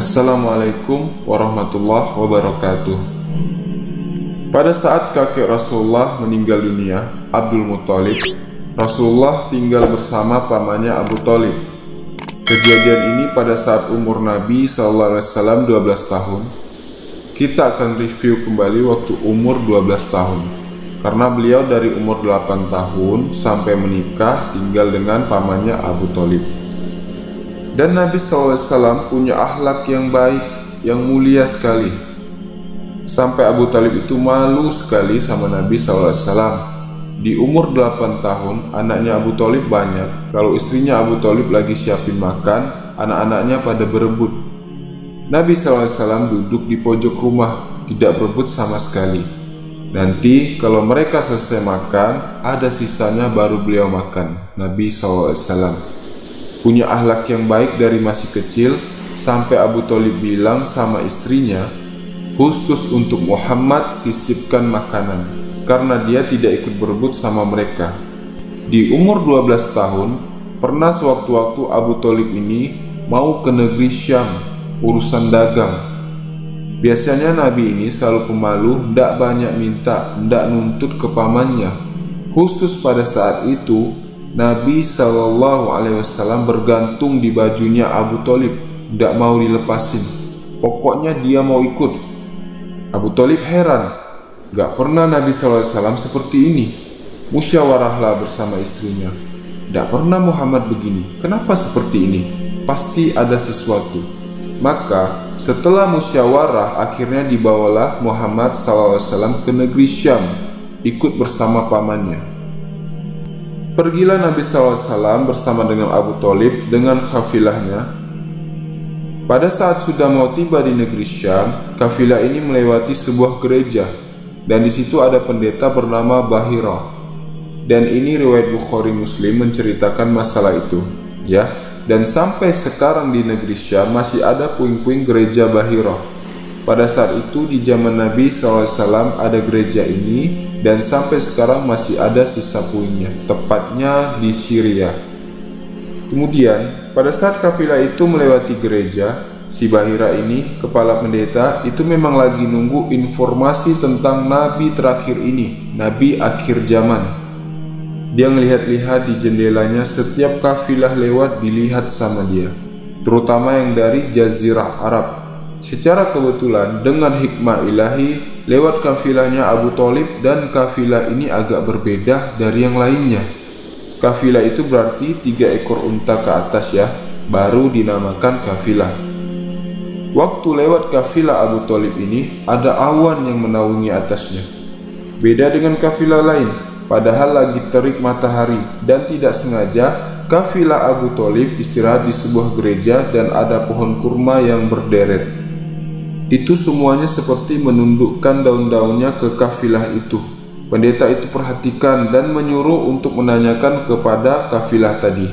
Assalamualaikum warahmatullahi wabarakatuh. Pada saat kakek Rasulullah meninggal dunia, Abdul Muthalib, Rasulullah tinggal bersama pamannya Abu Thalib. Kejadian ini pada saat umur Nabi SAW 12 tahun. Kita akan review kembali waktu umur 12 tahun, karena beliau dari umur 8 tahun sampai menikah tinggal dengan pamannya Abu Thalib. Dan Nabi SAW punya akhlak yang baik, yang mulia sekali. Sampai Abu Thalib itu malu sekali sama Nabi SAW. Di umur 8 tahun, anaknya Abu Thalib banyak. Kalau istrinya Abu Thalib lagi siapin makan, anak-anaknya pada berebut. Nabi SAW duduk di pojok rumah, tidak berebut sama sekali. Nanti kalau mereka selesai makan, ada sisanya baru beliau makan. Nabi SAW punya akhlak yang baik dari masih kecil, sampai Abu Thalib bilang sama istrinya, khusus untuk Muhammad sisipkan makanan, karena dia tidak ikut berebut sama mereka. Di umur 12 tahun, pernah sewaktu-waktu Abu Thalib ini mau ke negeri Syam, urusan dagang. Biasanya Nabi ini selalu pemalu, ndak banyak minta, ndak nuntut ke pamannya. Khusus pada saat itu, Nabi SAW bergantung di bajunya Abu Thalib, tidak mau dilepasin. Pokoknya dia mau ikut. Abu Thalib heran, gak pernah Nabi SAW seperti ini. Musyawarahlah bersama istrinya. Gak pernah Muhammad begini. Kenapa seperti ini? Pasti ada sesuatu. Maka setelah musyawarah, akhirnya dibawalah Muhammad SAW ke negeri Syam, ikut bersama pamannya. Pergilah Nabi SAW bersama dengan Abu Thalib dengan kafilahnya. Pada saat sudah mau tiba di negeri Syam, kafilah ini melewati sebuah gereja, dan di situ ada pendeta bernama Bahira. Dan ini riwayat Bukhari Muslim menceritakan masalah itu, ya. Dan sampai sekarang di negeri Syam masih ada puing-puing gereja Bahira. Pada saat itu di zaman Nabi SAW ada gereja ini, dan sampai sekarang masih ada sisa puingnya, tepatnya di Syria. Kemudian, pada saat kafilah itu melewati gereja, si Bahira ini, kepala pendeta, itu memang lagi nunggu informasi tentang Nabi terakhir ini, Nabi akhir zaman. Dia ngelihat-lihat di jendelanya, setiap kafilah lewat dilihat sama dia, terutama yang dari Jazirah Arab. Secara kebetulan, dengan hikmah ilahi, lewat kafilahnya Abu Thalib, dan kafilah ini agak berbeda dari yang lainnya. Kafilah itu berarti 3 ekor unta ke atas ya, baru dinamakan kafilah. Waktu lewat kafilah Abu Thalib ini, ada awan yang menaungi atasnya. Beda dengan kafilah lain, padahal lagi terik matahari, dan tidak sengaja, kafilah Abu Thalib istirahat di sebuah gereja dan ada pohon kurma yang berderet. Itu semuanya seperti menundukkan daun-daunnya ke kafilah itu. Pendeta itu perhatikan dan menyuruh untuk menanyakan kepada kafilah tadi.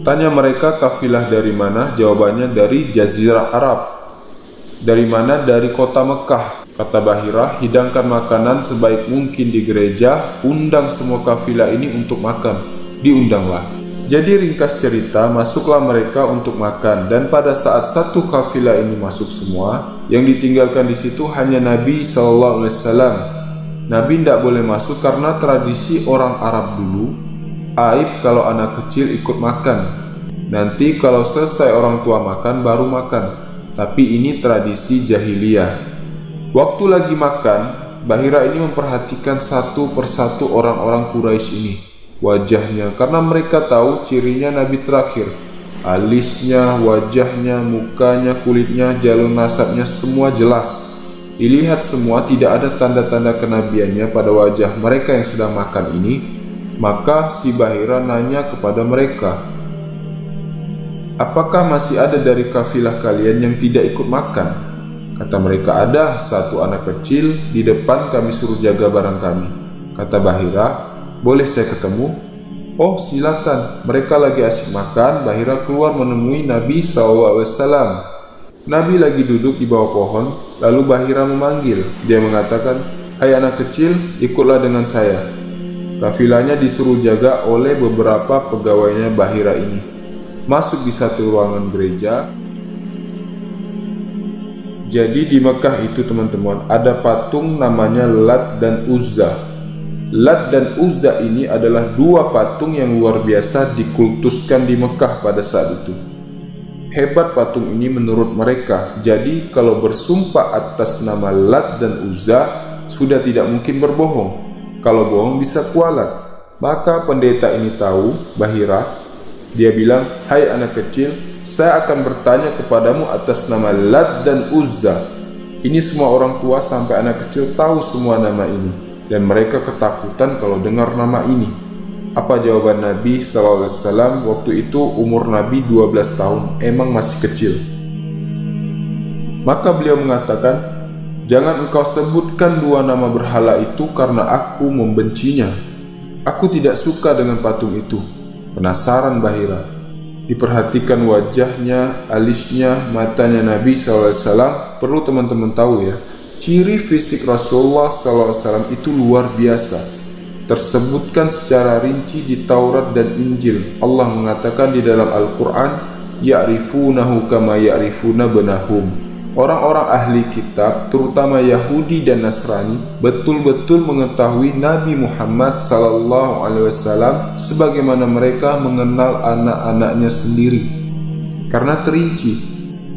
Tanya mereka kafilah dari mana? Jawabannya dari Jazirah Arab. Dari mana? Dari kota Mekah. Kata Bahira, hidangkan makanan sebaik mungkin di gereja, undang semua kafilah ini untuk makan. Diundanglah. Jadi ringkas cerita, masuklah mereka untuk makan, dan pada saat satu kafilah ini masuk semua, yang ditinggalkan di situ hanya Nabi SAW. Nabi tidak boleh masuk karena tradisi orang Arab dulu, aib kalau anak kecil ikut makan. Nanti kalau selesai orang tua makan, baru makan. Tapi ini tradisi jahiliyah. Waktu lagi makan, Bahira ini memperhatikan satu persatu orang-orang Quraisy ini, wajahnya, karena mereka tahu cirinya Nabi terakhir. Alisnya, wajahnya, mukanya, kulitnya, jalur nasabnya, semua jelas. Dilihat semua, tidak ada tanda-tanda kenabiannya pada wajah mereka yang sedang makan ini. Maka si Bahira nanya kepada mereka, apakah masih ada dari kafilah kalian yang tidak ikut makan? Kata mereka, ada satu anak kecil di depan, kami suruh jaga barang kami. Kata Bahira, boleh saya ketemu? Oh silakan. Mereka lagi asik makan. Bahira keluar menemui Nabi SAW. Nabi lagi duduk di bawah pohon. Lalu Bahira memanggil. Dia mengatakan, hai anak kecil, ikutlah dengan saya. Kafilahnya disuruh jaga oleh beberapa pegawainya Bahira ini. Masuk di satu ruangan gereja. Jadi di Mekah itu teman-teman ada patung namanya Lat dan Uzza. Lat dan Uzza ini adalah dua patung yang luar biasa dikultuskan di Mekah pada saat itu. Hebat patung ini menurut mereka. Jadi kalau bersumpah atas nama Lat dan Uzza sudah tidak mungkin berbohong. Kalau bohong bisa kualat. Maka pendeta ini tahu, Bahira. Dia bilang, "Hai anak kecil, saya akan bertanya kepadamu atas nama Lat dan Uzza." Ini semua orang tua sampai anak kecil tahu semua nama ini, dan mereka ketakutan kalau dengar nama ini. Apa jawaban Nabi SAW? Waktu itu umur Nabi 12 tahun, emang masih kecil. Maka beliau mengatakan, "Jangan engkau sebutkan dua nama berhala itu karena aku membencinya. Aku tidak suka dengan patung itu." Penasaran Bahira. Diperhatikan wajahnya, alisnya, matanya Nabi SAW. Perlu teman-teman tahu ya, ciri fisik Rasulullah SAW itu luar biasa. Tersebutkan secara rinci di Taurat dan Injil. Allah mengatakan di dalam Al-Quran, "Ya'rifunahu kama ya'rifuna benahum." Orang-orang ahli kitab, terutama Yahudi dan Nasrani, betul-betul mengetahui Nabi Muhammad SAW sebagaimana mereka mengenal anak-anaknya sendiri. Karena terinci,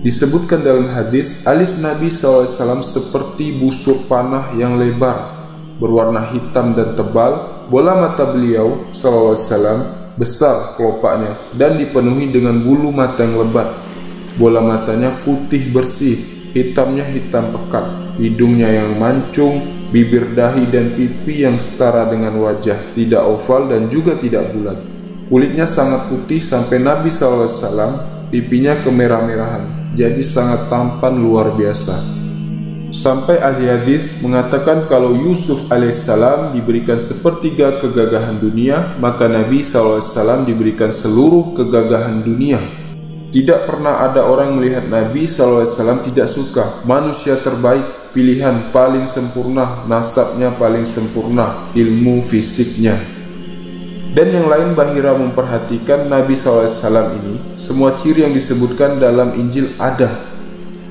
disebutkan dalam hadis, alis Nabi SAW seperti busur panah yang lebar, berwarna hitam dan tebal. Bola mata beliau SAW besar kelopaknya dan dipenuhi dengan bulu mata yang lebat. Bola matanya putih bersih, hitamnya hitam pekat, hidungnya yang mancung, bibir, dahi, dan pipi yang setara dengan wajah, tidak oval dan juga tidak bulat. Kulitnya sangat putih sampai Nabi SAW pipinya kemerah-merahan, jadi sangat tampan luar biasa. Sampai ahli hadis mengatakan kalau Yusuf alaihissalam diberikan sepertiga kegagahan dunia, maka Nabi SAW diberikan seluruh kegagahan dunia. Tidak pernah ada orang melihat Nabi SAW tidak suka. Manusia terbaik, pilihan paling sempurna, nasabnya paling sempurna, ilmu fisiknya. Dan yang lain Bahira memperhatikan Nabi SAW ini, semua ciri yang disebutkan dalam Injil ada.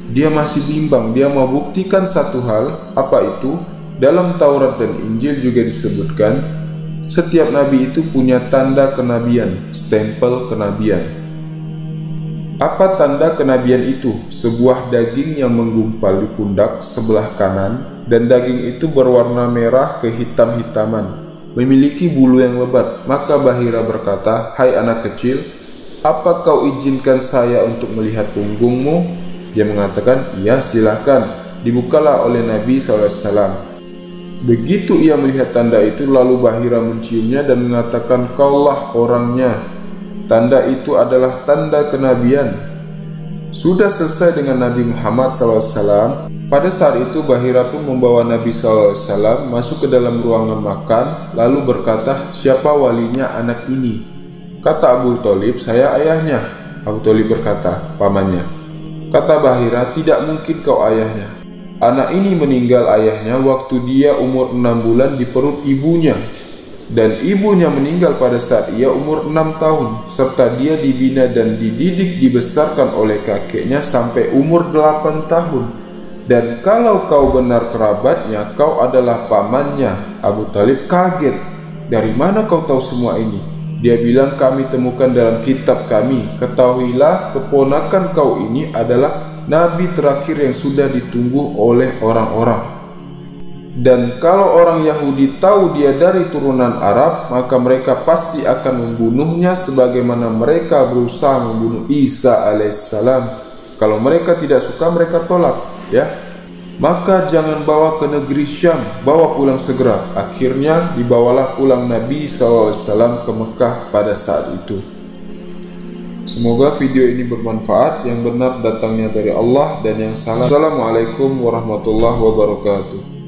Dia masih bimbang, dia mau buktikan satu hal. Apa itu? Dalam Taurat dan Injil juga disebutkan, setiap Nabi itu punya tanda kenabian, stempel kenabian. Apa tanda kenabian itu? Sebuah daging yang menggumpal di pundak sebelah kanan, dan daging itu berwarna merah kehitam-hitaman, memiliki bulu yang lebat. Maka Bahira berkata, "Hai anak kecil, apa kau izinkan saya untuk melihat punggungmu?" Dia mengatakan, "Iya, silakan." Dibukalah oleh Nabi SAW. Begitu ia melihat tanda itu, lalu Bahira menciumnya dan mengatakan, "Kaulah orangnya." Tanda itu adalah tanda kenabian. Sudah selesai dengan Nabi Muhammad SAW. Pada saat itu Bahira pun membawa Nabi SAW masuk ke dalam ruangan makan, lalu berkata, "Siapa walinya anak ini?" Kata Abu Thalib, "Saya ayahnya." Abu Thalib berkata, "Pamannya." Kata Bahira, "Tidak mungkin kau ayahnya. Anak ini meninggal ayahnya waktu dia umur 6 bulan di perut ibunya. Dan ibunya meninggal pada saat ia umur 6 tahun, serta dia dibina dan dididik dibesarkan oleh kakeknya sampai umur 8 tahun. Dan kalau kau benar kerabatnya, kau adalah pamannya." Abu Thalib kaget. "Dari mana kau tahu semua ini?" Dia bilang, "Kami temukan dalam kitab kami. Ketahuilah, keponakan kau ini adalah Nabi terakhir yang sudah ditunggu oleh orang-orang. Dan kalau orang Yahudi tahu dia dari turunan Arab, maka mereka pasti akan membunuhnya sebagaimana mereka berusaha membunuh Isa alaihissalam. Kalau mereka tidak suka, mereka tolak, ya. Maka jangan bawa ke negeri Syam, bawa pulang segera." Akhirnya dibawalah pulang Nabi SAW ke Mekah pada saat itu. Semoga video ini bermanfaat. Yang benar datangnya dari Allah dan yang salah. Assalamualaikum warahmatullahi wabarakatuh.